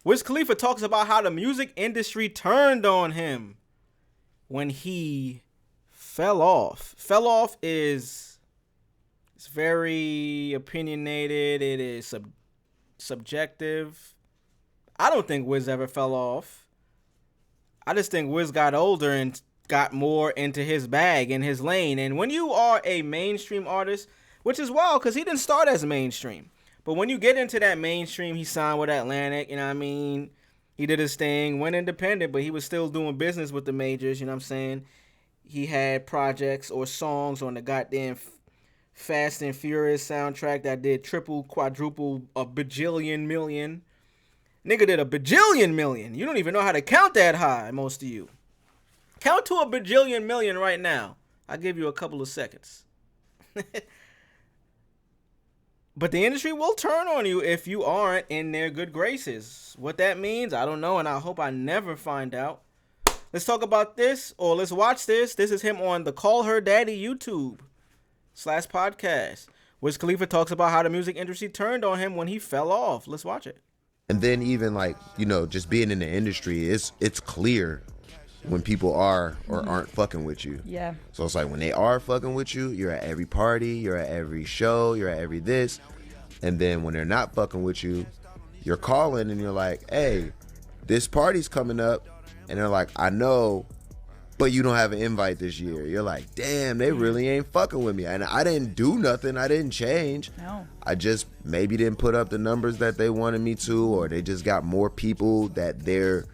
Wiz Khalifa talks about how the music industry turned on him when he fell off. Fell off is it's very opinionated. It is subjective. I don't think Wiz ever fell off. I just think Wiz got older and got more into his bag and his lane. And when you are a mainstream artist, which is wild because he didn't start as mainstream, but when you get into that mainstream, he signed with Atlantic, you know what I mean? He did his thing, went independent, but he was still doing business with the majors, you know what I'm saying? He had projects or songs on the goddamn Fast and Furious soundtrack that did triple, quadruple, a bajillion million. Nigga did a bajillion million. You don't even know how to count that high, most of you. Count to a bajillion million right now. I'll give you a couple of seconds. But the industry will turn on you if you aren't in their good graces. What that means, I don't know, and I hope I never find out. Let's talk about this, or let's watch this. This is him on the Call Her Daddy YouTube /podcast. Wiz Khalifa talks about how the music industry turned on him when he fell off. Let's watch it. And then even like, you know, just being in the industry, it's clear when people are or aren't fucking with you. Yeah. So it's like when they are fucking with you, you're at every party, you're at every show, you're at every this. And then when they're not fucking with you, you're calling and you're like, hey, this party's coming up. And they're like, I know, but you don't have an invite this year. You're like, damn, they really ain't fucking with me. And I didn't do nothing. I didn't change. No. I just maybe didn't put up the numbers that they wanted me to, or they just got more people that they're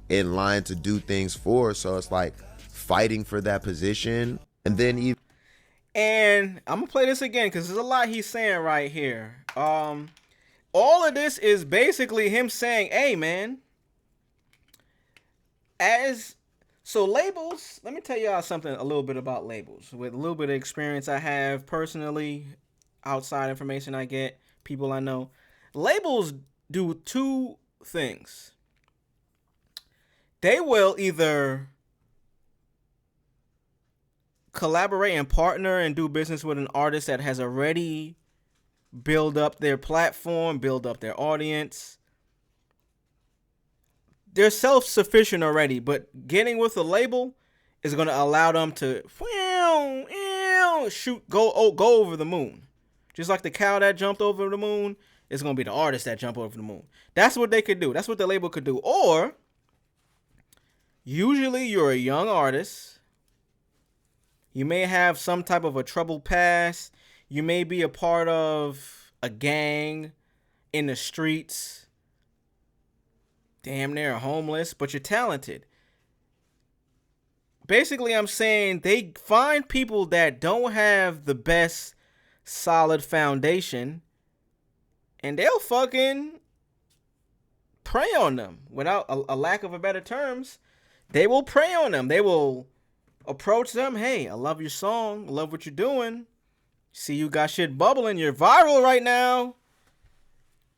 in line to do things for. So it's like fighting for that position. And then even, and I'm gonna play this again because there's a lot he's saying right here. All of this is basically him saying, hey man, so labels, let me tell y'all something a little bit about labels. With a little bit of experience I have personally, outside information I get, people I know, labels do two things. They will either collaborate and partner and do business with an artist that has already built up their platform, build up their audience. They're self-sufficient already, but getting with a label is going to allow them to go over the moon. Just like the cow that jumped over the moon, it's going to be the artist that jumped over the moon. That's what they could do. That's what the label could do. Or usually you're a young artist. You may have some type of a troubled past. You may be a part of a gang in the streets. Damn near homeless, but you're talented. Basically, I'm saying they find people that don't have the best solid foundation, and they'll fucking prey on them. Without a lack of a better terms, they will prey on them. They will approach them. Hey, I love your song. I love what you're doing. See, you got shit bubbling. You're viral right now.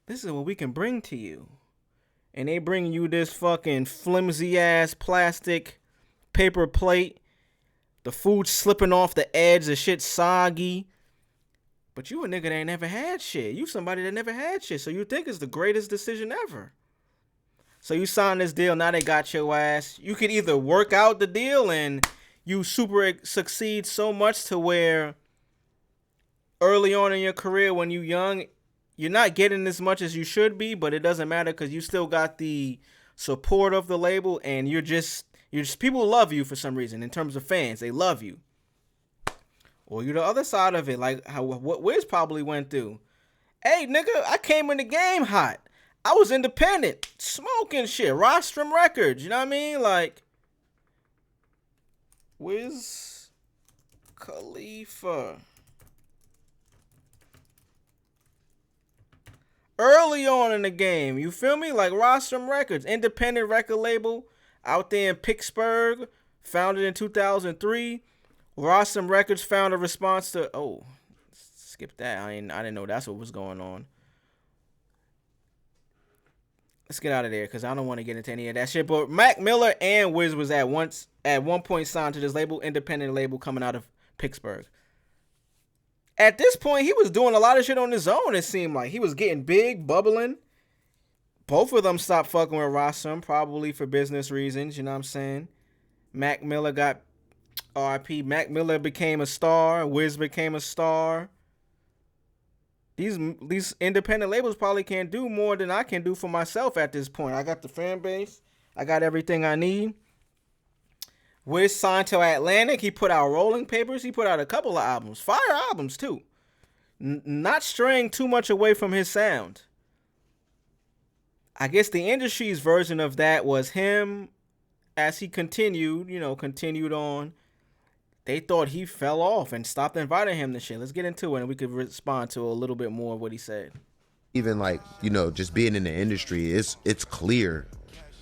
This is what we can bring to you. And they bring you this fucking flimsy ass plastic paper plate. The food slipping off the edge. The shit soggy. But you a nigga that ain't never had shit. You somebody that never had shit. So you think it's the greatest decision ever. So you sign this deal. Now they got your ass. You could either work out the deal and you super succeed so much to where early on in your career when you young, you're not getting as much as you should be, but it doesn't matter because you still got the support of the label, and you're just people love you for some reason in terms of fans. They love you. Or you're the other side of it, like what Wiz probably went through. Hey, nigga, I came in the game hot. I was independent, smoking shit, Rostrum Records. You know what I mean? Like Wiz Khalifa. Early on in the game, you feel me? Like Rostrum Records, independent record label out there in Pittsburgh, founded in 2003. Rostrum Records found a response to, skip that. I didn't know that's what was going on. Let's get out of there because I don't want to get into any of that shit. But Mac Miller and Wiz was at one point signed to this label, independent label coming out of Pittsburgh. At this point, he was doing a lot of shit on his own, it seemed like. He was getting big, bubbling, Both of them stopped fucking with Rostrum, probably for business reasons. You know what I'm saying? Mac Miller got RIP. Mac Miller became a star. Wiz became a star. These independent labels probably can't do more than I can do for myself at this point. I got the fan base. I got everything I need. Wiz signed to Atlantic. He put out Rolling Papers. He put out a couple of albums. Fire albums, too. Not straying too much away from his sound. I guess the industry's version of that was him as he continued on. They thought he fell off and stopped inviting him to shit. Let's get into it and we could respond to a little bit more of what he said. Even like, just being in the industry, it's clear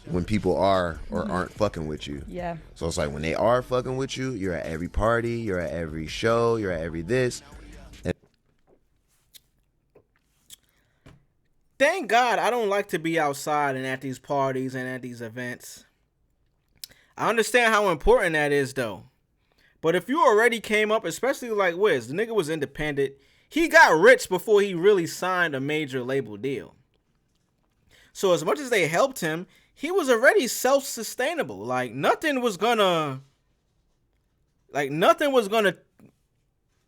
when people are or aren't fucking with you. Yeah. So it's like when they are fucking with you, you're at every party, you're at every show, you're at every this. Thank God I don't like to be outside and at these parties and at these events. I understand how important that is, though. But if you already came up, especially like Wiz, the nigga was independent. He got rich before he really signed a major label deal. So as much as they helped him, he was already self-sustainable. Nothing was gonna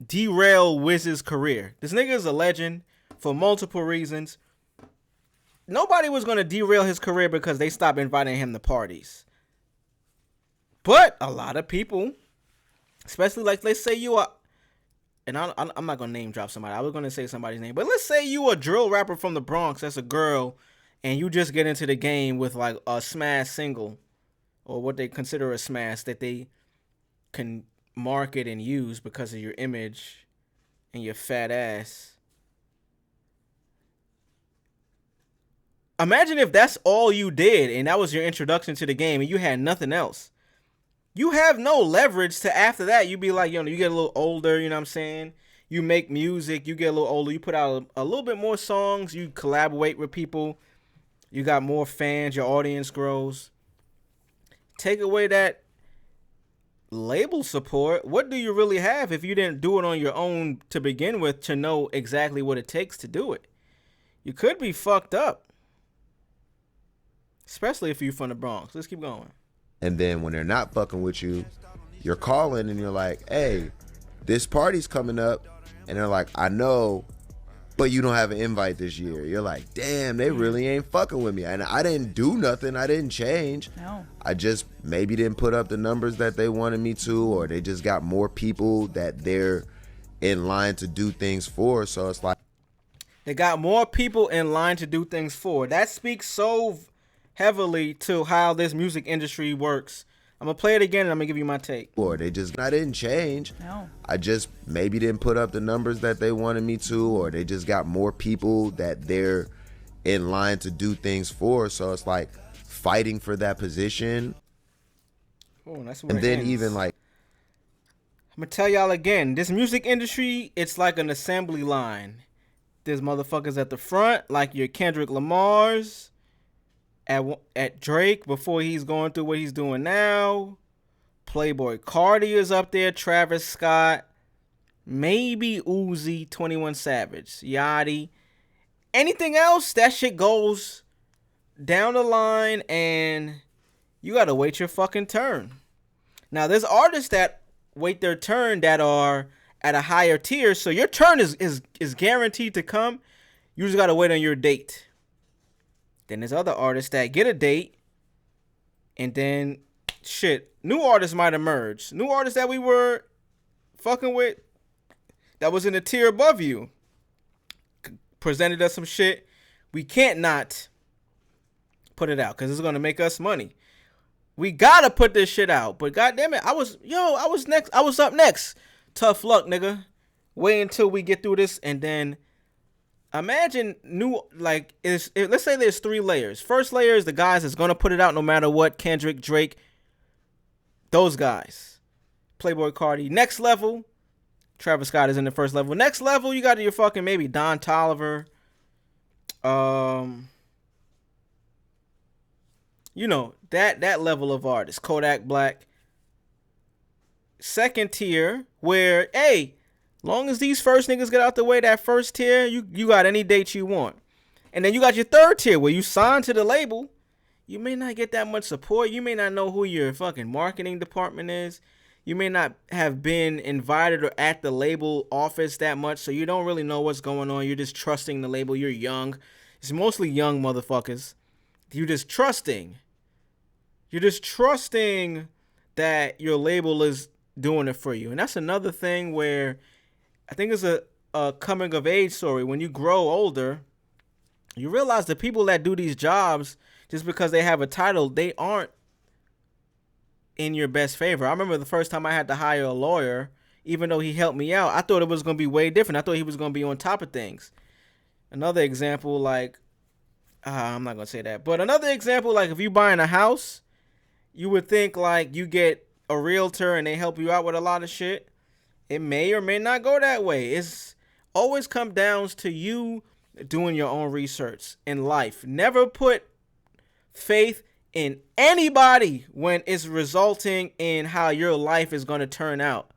derail Wiz's career. This nigga is a legend for multiple reasons. Nobody was gonna derail his career because they stopped inviting him to parties. But a lot of people, especially let's say you are, and I'm not gonna name drop somebody. I was gonna say somebody's name, but let's say you a drill rapper from the Bronx that's a girl, and you just get into the game with like a smash single, or what they consider a smash that they can market and use because of your image and your fat ass. Imagine if that's all you did and that was your introduction to the game and you had nothing else. You have no leverage to after that. You be like, you get a little older, you know what I'm saying? You make music, you get a little older, you put out a little bit more songs, you collaborate with people, you got more fans, your audience grows. Take away that label support, what do you really have if you didn't do it on your own to begin with to know exactly what it takes to do it? You could be fucked up. Especially if you're from the Bronx. Let's keep going. And then when they're not fucking with you, you're calling and you're like, hey, this party's coming up. And they're like, I know, but you don't have an invite this year. You're like, damn, they really ain't fucking with me. And I didn't do nothing. I didn't change. No. I just maybe didn't put up the numbers that they wanted me to, or they just got more people that they're in line to do things for. So it's like, they got more people in line to do things for. That speaks so heavily to how this music industry works. I'm gonna play it again and I'm gonna give you my take. Or I didn't change. No. I just maybe didn't put up the numbers that they wanted me to, or they just got more people that they're in line to do things for. So it's like fighting for that position. Oh, that's where and it then ends. even like, I'm gonna tell y'all again, this music industry, it's like an assembly line. There's motherfuckers at the front, like your Kendrick Lamar's, at Drake before he's going through what he's doing now. Playboy Cardi is up there, Travis Scott, maybe Uzi, 21 Savage, Yachty. Anything else, that shit goes down the line and you gotta wait your fucking turn. Now there's artists that wait their turn that are at a higher tier, so your turn is guaranteed to come. You just gotta wait on your date. Then there's other artists that get a date, and then shit, new artists might emerge. New artists that we were fucking with that was in a tier above you presented us some shit. We can't not put it out because it's gonna make us money. We gotta put this shit out. But goddamn it, I was up next. Tough luck, nigga. Wait until we get through this and then imagine let's say there's 3 layers. First layer is the guys that's gonna put it out no matter what. Kendrick, Drake, those guys. Playboy Cardi. Next level, Travis Scott is in the first level. Next level, you got your fucking maybe Don Toliver. That level of artist. Kodak Black. Second tier, where, hey, long as these first niggas get out the way, that first tier, you got any date you want. And then you got your third tier where you sign to the label. You may not get that much support. You may not know who your fucking marketing department is. You may not have been invited or at the label office that much, so you don't really know what's going on. You're just trusting the label. You're young. It's mostly young motherfuckers. You're just trusting. You're just trusting that your label is doing it for you. And that's another thing where I think it's a coming of age story. When you grow older, you realize the people that do these jobs, just because they have a title, they aren't in your best favor. I remember the first time I had to hire a lawyer, even though he helped me out, I thought it was going to be way different. I thought he was going to be on top of things. Another example, like, I'm not going to say that, but another example, like if you buying a house, you would think like you get a realtor and they help you out with a lot of shit. It may or may not go that way. It's always come down to you doing your own research in life. Never put faith in anybody when it's resulting in how your life is going to turn out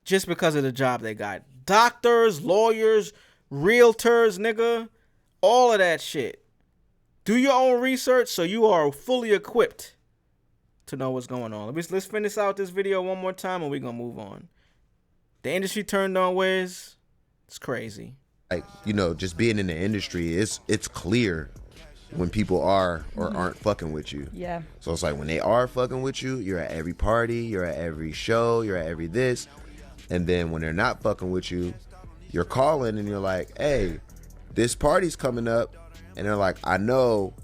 just because of the job they got. Doctors, lawyers, realtors, nigga, all of that shit. Do your own research so you are fully equipped to know what's going on. Let's finish out this video one more time and we're going to move on. The industry turned on Wiz. It's crazy. Like, you know, just being in the industry, it's clear when people are or aren't fucking with you. Yeah. So it's like when they are fucking with you, you're at every party, you're at every show, you're at every this. And then when they're not fucking with you, you're calling and you're like, hey, this party's coming up. And they're like, I know,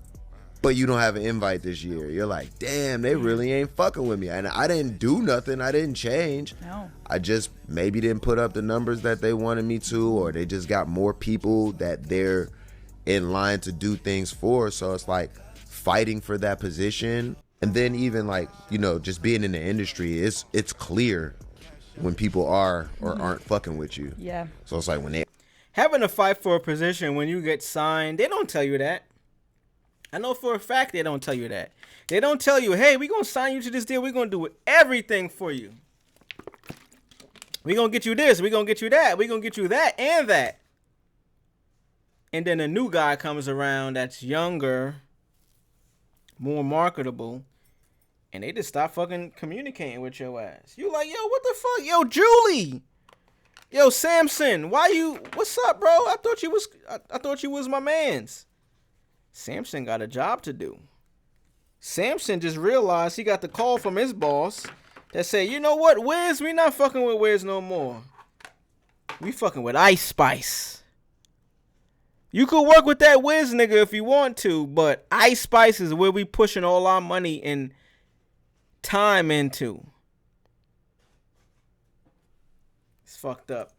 but you don't have an invite this year. You're like, damn, they really ain't fucking with me. And I didn't do nothing. I didn't change. No. I just maybe didn't put up the numbers that they wanted me to, or they just got more people that they're in line to do things for. So it's like fighting for that position. And then even like, you know, just being in the industry, it's clear when people are or aren't fucking with you. Yeah. So it's like when they Having to fight for a position when you get signed, they don't tell you that. I know for a fact they don't tell you that. They don't tell you, hey, we're going to sign you to this deal. We're going to do everything for you. We're going to get you this. We're going to get you that. We're going to get you that and that. And then a new guy comes around that's younger, more marketable, and they just stop fucking communicating with your ass. You like, yo, what the fuck? Yo, Julie. Yo, Samson, what's up, bro? I thought you was my mans. Samson got a job to do. Samson just realized he got the call from his boss that said, you know what, Wiz, we not fucking with Wiz no more. We fucking with Ice Spice. You could work with that Wiz nigga if you want to, but Ice Spice is where we pushing all our money and time into. It's fucked up.